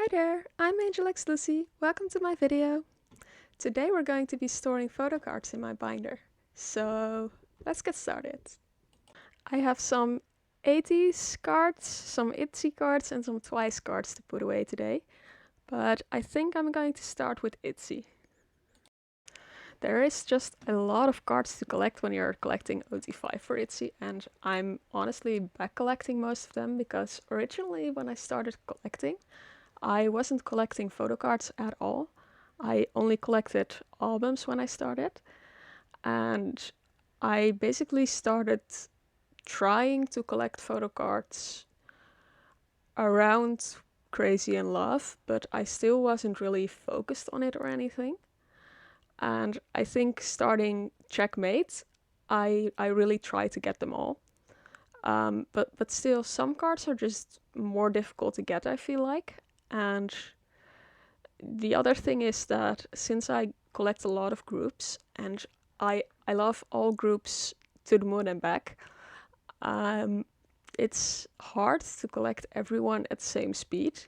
Hi there, I'm AngellXLuci. Welcome to my video. Today we're going to be storing photo cards in my binder. So let's get started. I have some Ateez cards, some Itzy cards and some Twice cards to put away today. But I think I'm going to start with Itzy. There is just a lot of cards to collect when you're collecting OT5 for Itzy, and I'm honestly back collecting most of them because originally when I started collecting, I wasn't collecting photo cards at all. I only collected albums when I started, and I basically started trying to collect photo cards around Crazy in Love, but I still wasn't really focused on it or anything. And I think starting Checkmate, I really tried to get them all. But still, some cards are just more difficult to get, I feel like. And the other thing is that since I collect a lot of groups, and I love all groups to the moon and back, it's hard to collect everyone at the same speed,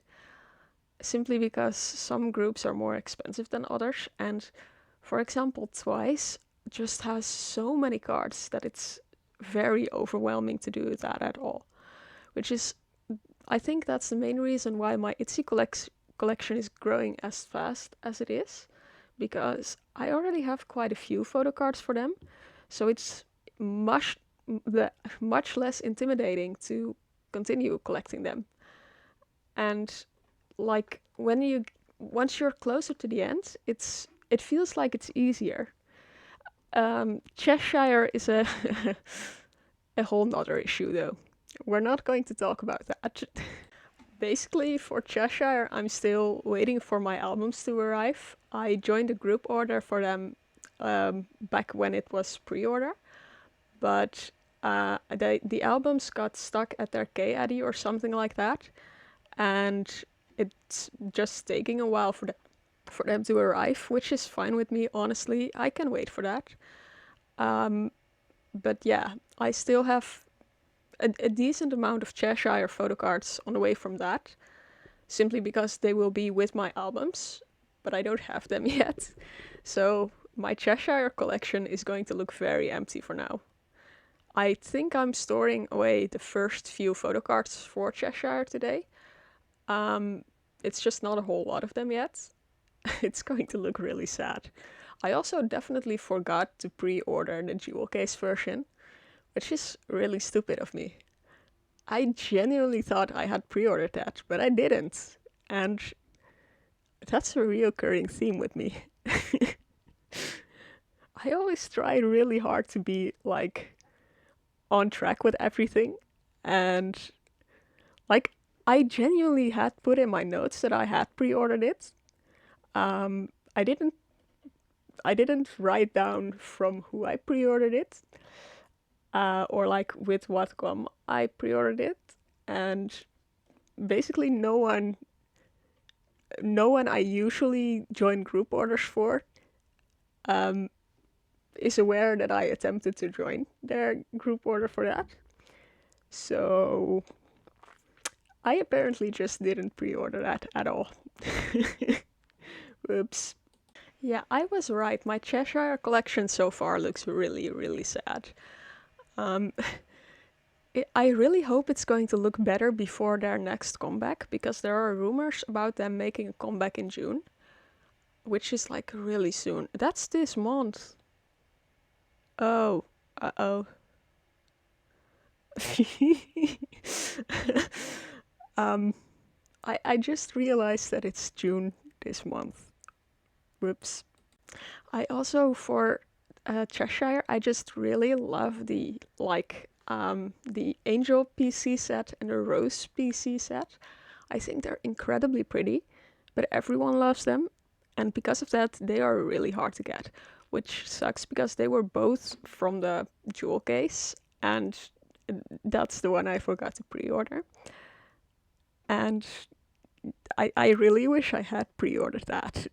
simply because some groups are more expensive than others. And for example, Twice just has so many cards that it's very overwhelming to do that at all. Which is, I think that's the main reason why my Itzy collection is growing as fast as it is, because I already have quite a few photo cards for them, so it's much less intimidating to continue collecting them. And like once you're closer to the end, it feels like it's easier. Cheshire is a a whole nother issue though. We're not going to talk about that. Basically, for Cheshire, I'm still waiting for my albums to arrive. I joined a group order for them back when it was pre-order, but the albums got stuck at their K-Addy or something like that, and it's just taking a while for them to arrive, which is fine with me, honestly. I can wait for that. But yeah, I still have a decent amount of Cheshire photo cards on the way from that, simply because they will be with my albums, but I don't have them yet. So my Cheshire collection is going to look very empty for now. I think I'm storing away the first few photo cards for Cheshire today. It's just not a whole lot of them yet. It's going to look really sad. I also definitely forgot to pre-order the jewel case version, which is really stupid of me. I genuinely thought I had pre-ordered that, but I didn't. And that's a reoccurring theme with me. I always try really hard to be, like, on track with everything. And, like, I genuinely had put in my notes that I had pre-ordered it. I didn't write down from who I pre-ordered it. Or like with what gum I pre-ordered it, and basically no one I usually join group orders for is aware that I attempted to join their group order for that. So I apparently just didn't pre-order that at all. Oops. Yeah, I was right. My Cheshire collection so far looks really, really sad. I really hope it's going to look better before their next comeback, because there are rumors about them making a comeback in June, which is like really soon. That's this month. Oh, uh-oh. I just realized that it's June this month. Whoops. I also, for Cheshire, I just really love the Angel PC set and the Rose PC set. I think they're incredibly pretty, but everyone loves them, and because of that, they are really hard to get, which sucks because they were both from the jewel case, and that's the one I forgot to pre-order. And I really wish I had pre-ordered that.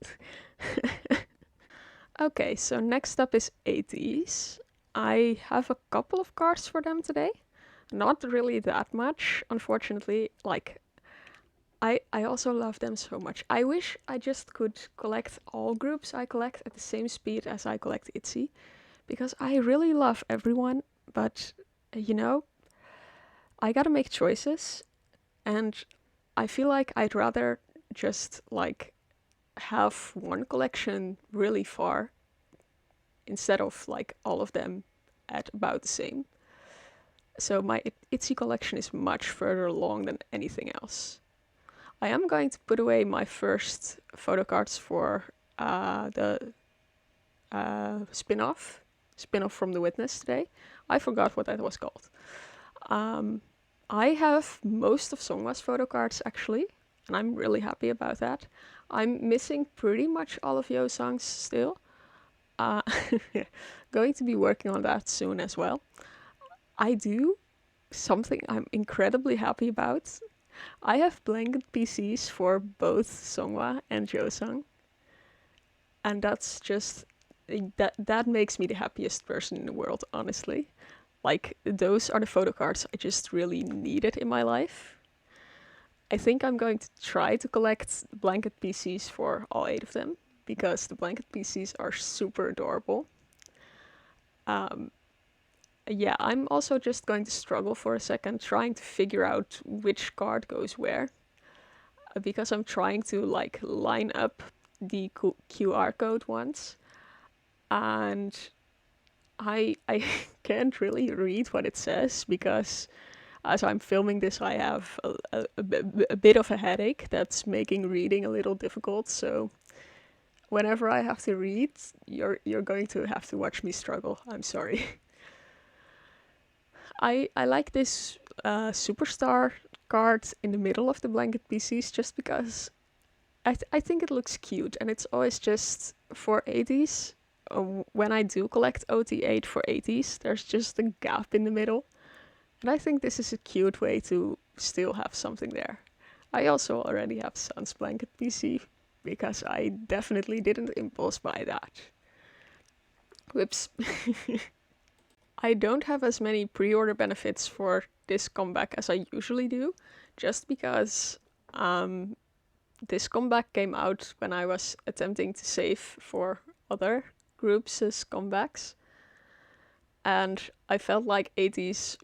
Okay, so next up is Ateez. I have a couple of cards for them today. Not really that much, unfortunately. Like, I also love them so much. I wish I just could collect all groups I collect at the same speed as I collect Itzy, because I really love everyone, but you know, I gotta make choices, and I feel like I'd rather just like have one collection really far instead of like all of them at about the same. So my Itzy collection is much further along than anything else. I am going to put away my first photo cards for the spin-off from The Witness today. I forgot what that was called. I have most of Songwa's photo cards actually, and I'm really happy about that. I'm missing pretty much all of Yeosang's still. Uh, going to be working on that soon as well. I do something I'm incredibly happy about. I have blanket PCs for both Songwa and Yeosang, and that's just that makes me the happiest person in the world, honestly. Like, those are the photo cards I just really needed in my life. I think I'm going to try to collect blanket PCs for all 8 of them, because the blanket PCs are super adorable. Yeah, I'm also just going to struggle for a second trying to figure out which card goes where, because I'm trying to like line up the QR code ones, and I can't really read what it says, because as I'm filming this I have a bit of a headache that's making reading a little difficult, so whenever I have to read, you're going to have to watch me struggle. I'm sorry. I like this superstar card in the middle of the blanket PCs just because I think it looks cute, and it's always just for Ateez. When I do collect OT8 for Ateez, there's just a gap in the middle. And I think this is a cute way to still have something there. I also already have Sun's blanket PC, because I definitely didn't impulse buy that. Whoops. I don't have as many pre-order benefits for this comeback as I usually do, just because this comeback came out when I was attempting to save for other groups' comebacks. And I felt like Ateez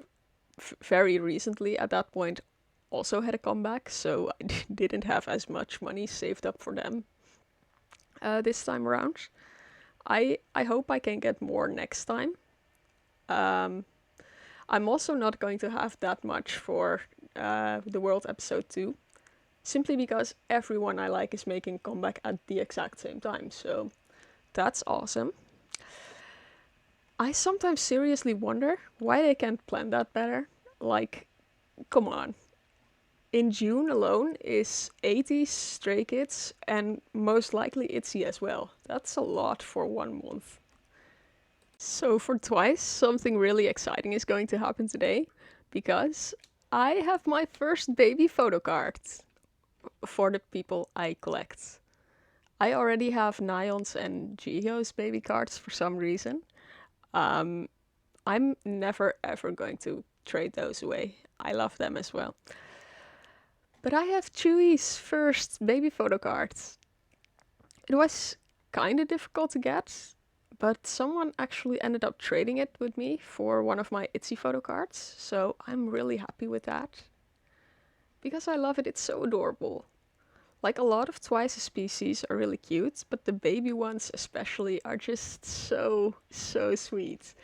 very recently at that point also had a comeback, so I didn't have as much money saved up for them this time around. I hope I can get more next time. I'm also not going to have that much for the World Episode 2, simply because everyone I like is making a comeback at the exact same time, so that's awesome. I sometimes seriously wonder why they can't plan that better. Like, come on. In June alone is 80 Stray Kids, and most likely Itzy as well. That's a lot for 1 month. So for Twice, something really exciting is going to happen today, because I have my first baby photo card for the people I collect. I already have Nayeon's and Jiho's baby cards for some reason. I'm never ever going to trade those away. I love them as well. But I have Chewy's first baby photo cards. It was kind of difficult to get, but someone actually ended up trading it with me for one of my Itzy photo cards, so I'm really happy with that. Because I love it, it's so adorable. Like, a lot of Twice's species are really cute, but the baby ones especially are just so sweet.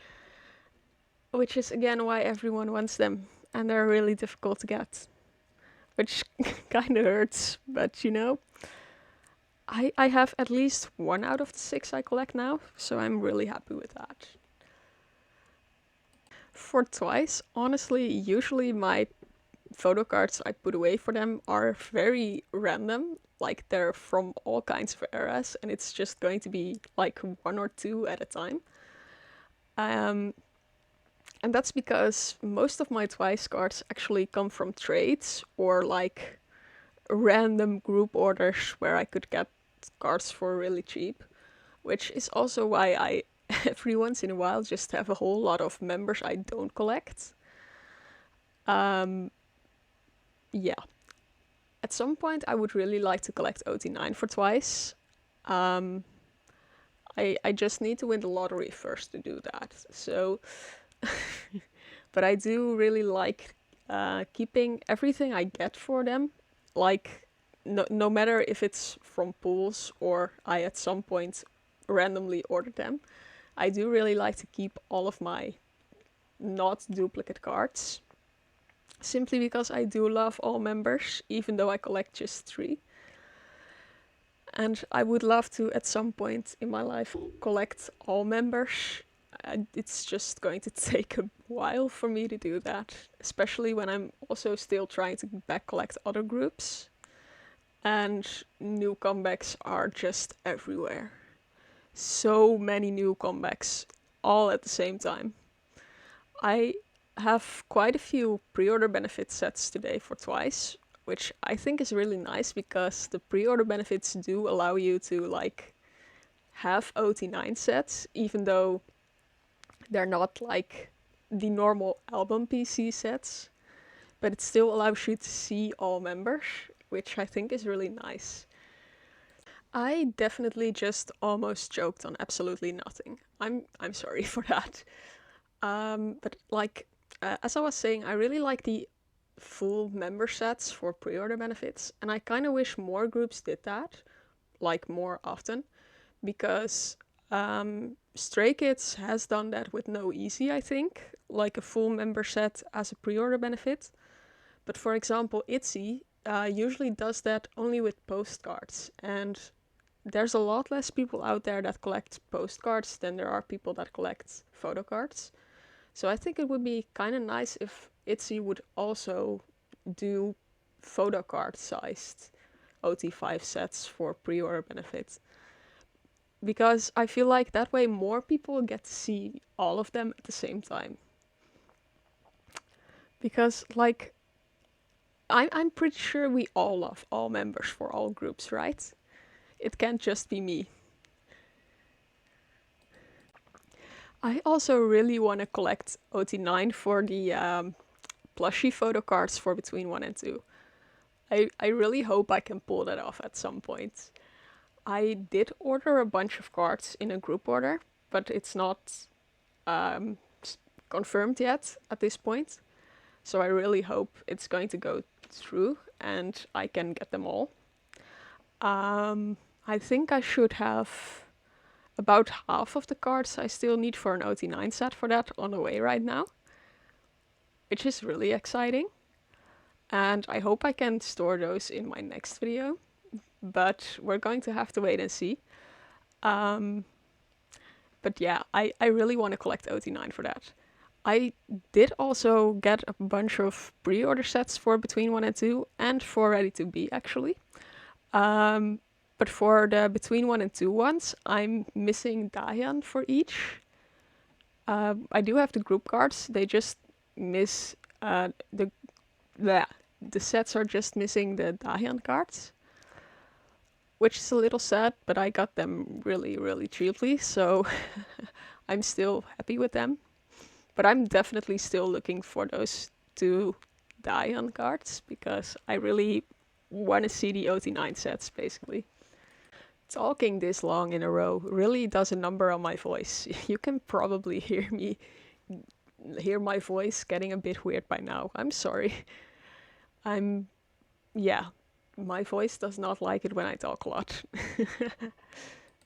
Which is again why everyone wants them, and they're really difficult to get. Which kinda hurts, but you know, I have at least 1 out of the 6 I collect now, so I'm really happy with that. For Twice, honestly, usually my photo cards I put away for them are very random, like they're from all kinds of eras, and it's just going to be like 1 or 2 at a time. And that's because most of my Twice cards actually come from trades or like random group orders where I could get cards for really cheap, which is also why I every once in a while just have a whole lot of members I don't collect. Yeah. At some point I would really like to collect OT9 for twice. I just need to win the lottery first to do that. So, but I do really like keeping everything I get for them. Like, no matter if it's from pools or I at some point randomly order them, I do really like to keep all of my not duplicate cards. Simply because I do love all members, even though I collect just 3. And I would love to, at some point in my life, collect all members. It's just going to take a while for me to do that, especially when I'm also still trying to back collect other groups. And new comebacks are just everywhere. So many new comebacks, all at the same time. I have quite a few pre-order benefit sets today for twice, which I think is really nice because the pre-order benefits do allow you to like have OT9 sets, even though they're not like the normal album PC sets, but it still allows you to see all members, which I think is really nice. I definitely just almost joked on absolutely nothing. I'm sorry for that. But like, as I was saying, I really like the full member sets for pre-order benefits, and I kind of wish more groups did that, like more often, because Stray Kids has done that with No Easy, I think, like a full member set as a pre-order benefit. But for example, Itzy usually does that only with postcards, and there's a lot less people out there that collect postcards than there are people that collect photocards. So I think it would be kind of nice if Itzy would also do photocard-sized OT5 sets for pre-order benefits. Because I feel like that way more people get to see all of them at the same time. Because, like, I'm pretty sure we all love all members for all groups, right? It can't just be me. I also really want to collect OT9 for the plushie photo cards for Between 1 and 2. I really hope I can pull that off at some point. I did order a bunch of cards in a group order, but it's not confirmed yet at this point. So I really hope it's going to go through and I can get them all. I think I should have about half of the cards I still need for an OT9 set for that on the way right now, which is really exciting. And I hope I can store those in my next video, but we're going to have to wait and see. But yeah, I really want to collect OT9 for that. I did also get a bunch of pre-order sets for Between 1 and 2 and for Ready to Be actually. But for the Between 1 and 2 ones, I'm missing Dahyun for each. I do have the group cards, they just miss the sets are just missing the Dahyun cards, which is a little sad, but I got them really cheaply, so I'm still happy with them. But I'm definitely still looking for those 2 Dahyun cards, because I really want to see the OT9 sets, basically. Talking this long in a row really does a number on my voice. You can probably hear my voice getting a bit weird by now. I'm sorry. Yeah, my voice does not like it when I talk a lot.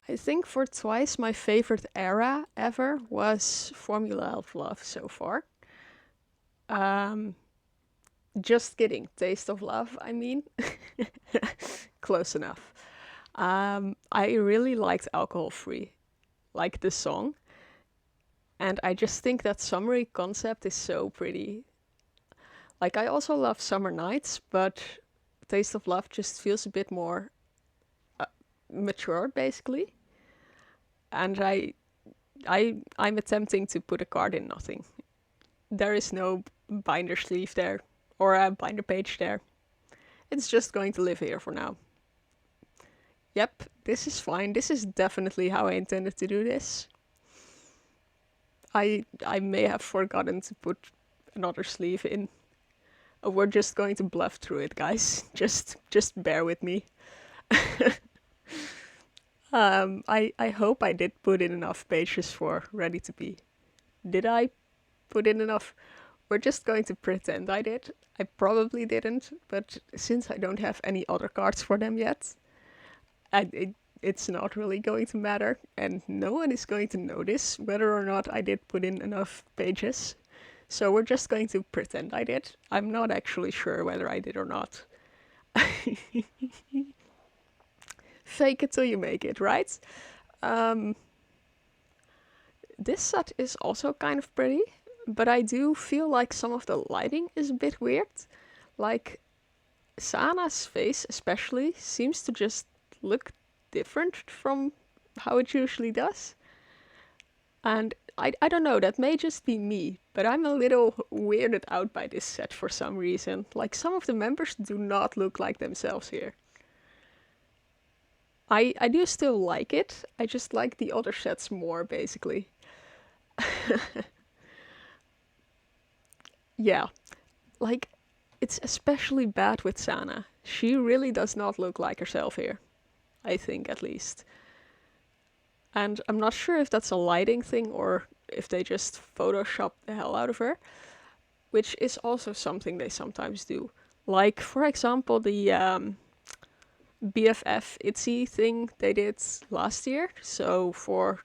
I think for twice my favorite era ever was Formula of Love so far. Just kidding, Taste of Love, I mean. Close enough. I really liked Alcohol Free, like the song. And I just think that summery concept is so pretty. Like, I also love Summer Nights, but Taste of Love just feels a bit more mature, basically. And I'm attempting to put a card in nothing. There is no binder sleeve there, or a binder page there. It's just going to live here for now. Yep, this is fine. This is definitely how I intended to do this. I may have forgotten to put another sleeve in. We're just going to bluff through it, guys. Just bear with me. I hope I did put in enough pages for Ready to Be. Did I put in enough? We're just going to pretend I did. I probably didn't, but since I don't have any other cards for them yet, it's not really going to matter, and no one is going to notice whether or not I did put in enough pages. So we're just going to pretend I did. I'm not actually sure whether I did or not. Fake it till you make it, right? This set is also kind of pretty, but I do feel like some of the lighting is a bit weird. Like, Sana's face especially seems to just look different from how it usually does. And I don't know, that may just be me, but I'm a little weirded out by this set for some reason. Like, some of the members do not look like themselves here. I do still like it, I just like the other sets more, basically. Yeah, like, it's especially bad with Sana. She really does not look like herself here. I think, at least. And I'm not sure if that's a lighting thing or if they just Photoshop the hell out of her, which is also something they sometimes do. Like, for example, the BFF Itzy thing they did last year, so for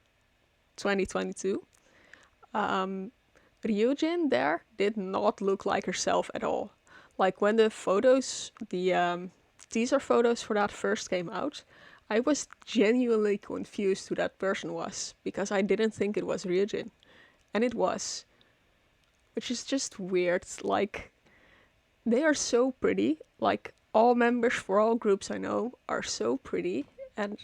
2022. Ryujin there did not look like herself at all. Like, when the photos, the teaser photos for that first came out, I was genuinely confused who that person was, because I didn't think it was Ryujin. And it was. Which is just weird. Like, they are so pretty. Like, all members for all groups I know are so pretty. And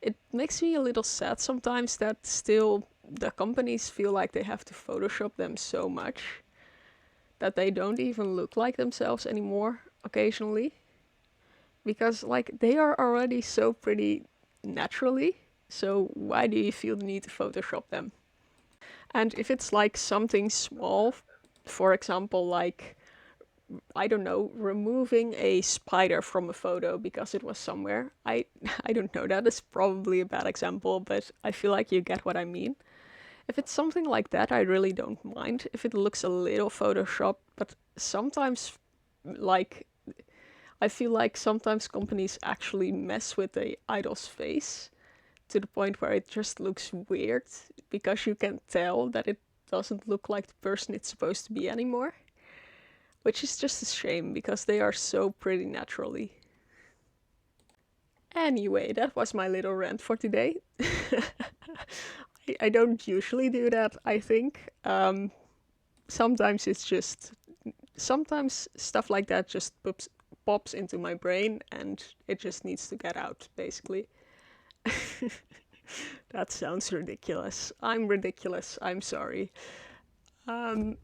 it makes me a little sad sometimes that still the companies feel like they have to Photoshop them so much that they don't even look like themselves anymore occasionally. Because, like, they are already so pretty naturally, so why do you feel the need to Photoshop them? And if it's like something small, for example, like, I don't know, removing a spider from a photo because it was somewhere. I don't know, that is probably a bad example, but I feel like you get what I mean. If it's something like that, I really don't mind if it looks a little Photoshopped, but sometimes, like, I feel like sometimes companies actually mess with the idol's face to the point where it just looks weird because you can tell that it doesn't look like the person it's supposed to be anymore. Which is just a shame because they are so pretty naturally. Anyway, that was my little rant for today. I don't usually do that, I think. Sometimes it's just... Sometimes stuff like that just pops into my brain and it just needs to get out, basically. That sounds ridiculous. I'm ridiculous. I'm sorry. I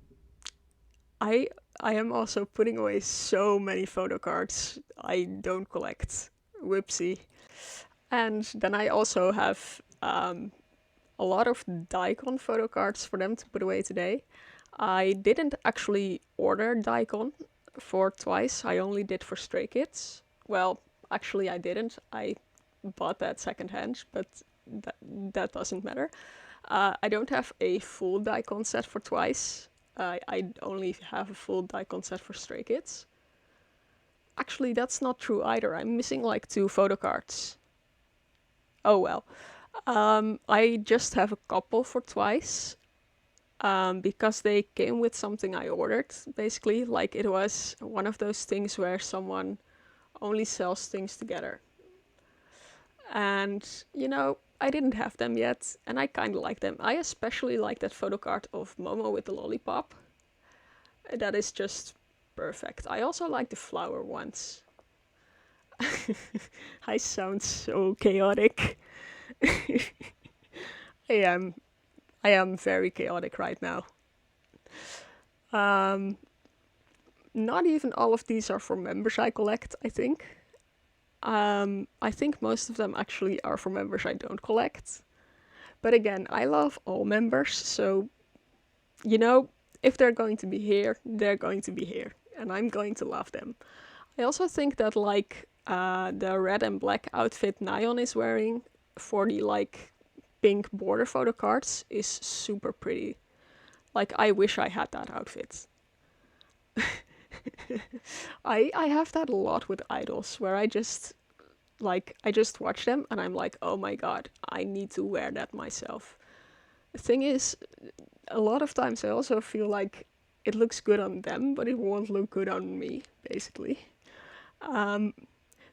am also putting away so many photo cards I don't collect. Whoopsie. And then I also have a lot of Daikon photo cards for them to put away today. I didn't actually order Daikon for twice. I only did for Stray Kids. Well, actually I didn't. I bought that secondhand, but that doesn't matter. I don't have a full Daikon set for twice. I only have a full Daikon set for Stray Kids. Actually, that's not true either. I'm missing like 2 photo cards. Oh well. I just have a couple for twice. Because they came with something I ordered, basically. Like, it was one of those things where someone only sells things together. And, you know, I didn't have them yet, and I kind of like them. I especially like that photo card of Momo with the lollipop. That is just perfect. I also like the flower ones. I sound so chaotic. I am very chaotic right now. Not even all of these are for members I collect, I think. I think most of them actually are for members I don't collect. But again, I love all members, so, you know, if they're going to be here, they're going to be here. and I'm going to love them. I also think that like the red and black outfit Nyan is wearing for the like pink border photo cards is super pretty. Like I wish I had that outfit. I have that a lot with idols where I just watch them and I'm like, oh my god, I need to wear that myself. The thing is, a lot of times I also feel like it looks good on them, but it won't look good on me, basically.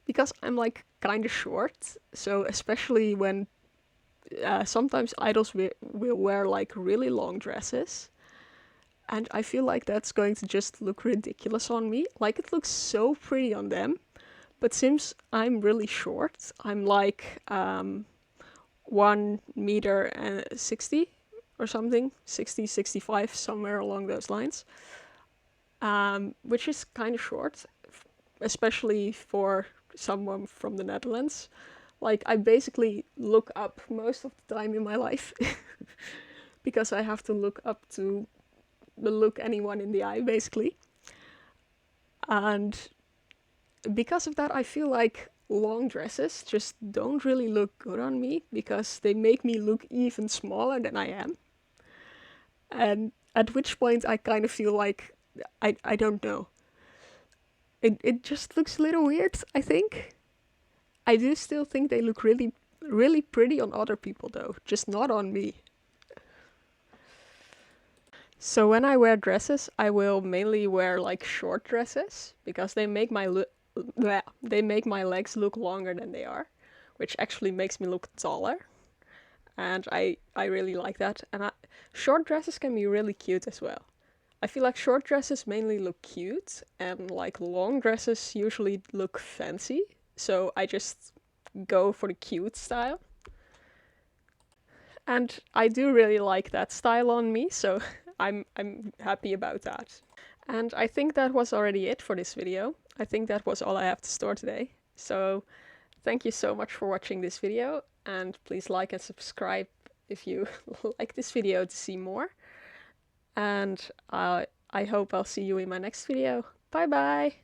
Because I'm like kind of short, so especially when sometimes idols will wear like really long dresses, and I feel like that's going to just look ridiculous on me. Like it looks so pretty on them, but since I'm really short, I'm like 1 meter and 60 or something, 60, 65, somewhere along those lines, which is kind of short, especially for someone from the Netherlands. Like I basically look up most of the time in my life because I have to look up to look anyone in the eye, basically. And because of that, I feel like long dresses just don't really look good on me because they make me look even smaller than I am. And at which point I kind of feel like, I don't know. It just looks a little weird, I think. I do still think they look really, really pretty on other people though, just not on me. So when I wear dresses, I will mainly wear like short dresses because they make my legs look longer than they are, which actually makes me look taller. And I really like that. And short dresses can be really cute as well. I feel like short dresses mainly look cute and like long dresses usually look fancy. So I just go for the cute style. And I do really like that style on me, so I'm happy about that. And I think that was already it for this video. I think that was all I have to store today. So thank you so much for watching this video, and please like and subscribe if you like this video to see more. And I hope I'll see you in my next video. Bye bye!